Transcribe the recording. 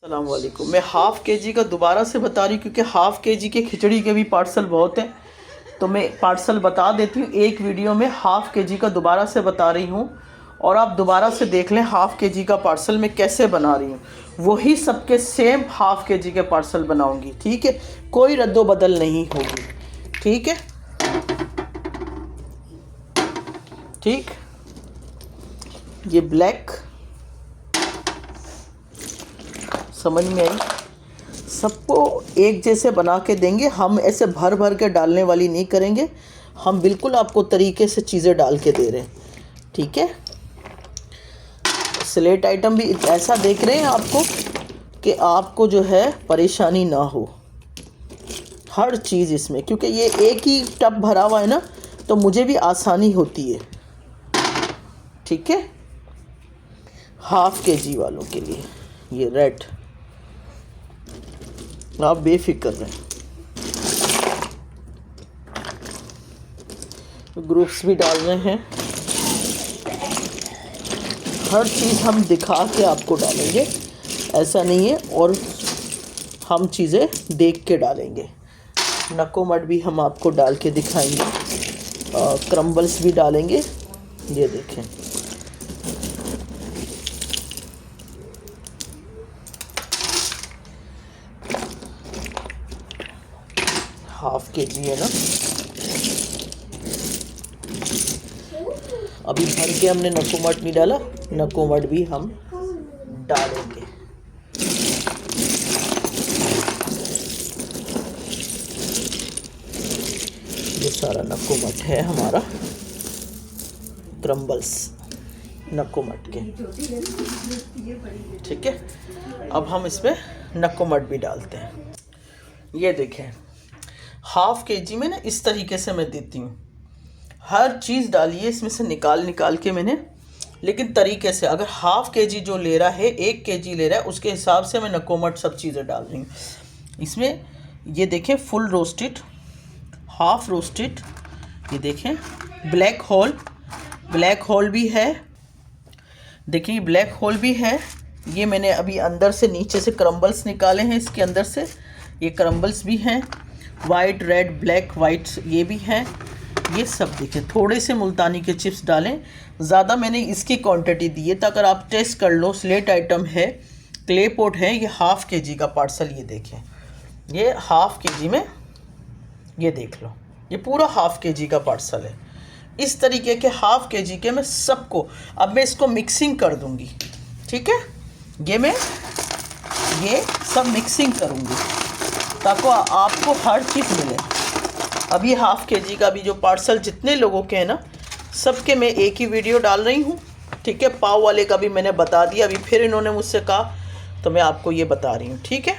अस्सलाम वालेकुम। मैं हाफ़ के जी का दोबारा से बता रही हूँ क्योंकि हाफ़ के जी के खिचड़ी के भी पार्सल बहुत हैं, तो मैं पार्सल बता देती हूँ एक वीडियो में। हाफ़ के जी का दोबारा से बता रही हूँ और आप दोबारा से देख लें हाफ़ के जी का पार्सल मैं कैसे बना रही हूँ। वही सबके सेम हाफ़ के जी के पार्सल बनाऊँगी, ठीक है, कोई रद्दो बदल नहीं होगी, ठीक है। ठीक, ये ब्लैक समझ में आई। सबको एक जैसे बना के देंगे हम, ऐसे भर भर के डालने वाली नहीं करेंगे हम, बिल्कुल आपको तरीके से चीज़ें डाल के दे रहे हैं, ठीक है। स्लेट आइटम भी ऐसा देख रहे हैं आपको कि आपको जो है परेशानी ना हो, हर चीज़ इसमें, क्योंकि ये एक ही टब भरा हुआ है ना, तो मुझे भी आसानी होती है, ठीक है। हाफ़ के जी वालों के लिए ये रेड, आप बेफिक्र रहें। ग्रुप्स भी डालने हैं, हर चीज़ हम दिखा के आपको डालेंगे, ऐसा नहीं है, और हम चीज़ें देख के डालेंगे। नको मड भी हम आपको डाल के दिखाएंगे, क्रम्बल्स भी डालेंगे, ये देखें। हाफ़ के जी है ना, अभी भर के हमने नकोमट नहीं डाला, नकोमट भी हम डालेंगे। ये सारा नकोमट है हमारा, क्रम्बल्स नकोमट के, ठीक है। अब हम इसमें नकोमट भी डालते हैं। ये देखें, हाफ़ के जी में ना इस तरीके से मैं देती हूँ, हर चीज़ डालिए इसमें से निकाल के मैंने, लेकिन तरीके से। अगर हाफ़ के जी जो ले रहा है 1 के जी ले रहा है, उसके हिसाब से मैं नकोमट सब चीज़ें डाल रही हूँ इसमें। ये देखें, फुल रोस्टेड, हाफ़ रोस्टेड, ये देखें, ब्लैक होल भी है, देखिए ब्लैक होल भी है। ये मैंने अभी अंदर से नीचे से क्रम्बल्स निकाले हैं, इसके अंदर से ये क्रम्बल्स भी हैं, वाइट रेड ब्लैक वाइट ये भी हैं, ये सब देखें। थोड़े से मुल्तानी के चिप्स डालें, ज़्यादा मैंने इसकी क्वांटिटी दी है ताकि आप टेस्ट कर लो। स्लेट आइटम है, क्ले पॉट है, ये हाफ़ के जी का पार्सल, ये देखें, ये हाफ़ के जी में, ये देख लो, ये पूरा हाफ़ के जी का पार्सल है। इस तरीके के हाफ़ के जी के मैं सबको, अब मैं इसको मिक्सिंग कर दूंगी, ठीक है। ये सब मिक्सिंग करूंगी ताकि आपको हर चीज़ मिले। अब ये हाफ़ के जी का भी जो पार्सल जितने लोगों के हैं ना, सबके मैं एक ही वीडियो डाल रही हूँ, ठीक है। पाव वाले का भी मैंने बता दिया, अभी फिर इन्होंने मुझसे कहा तो मैं आपको ये बता रही हूँ, ठीक है।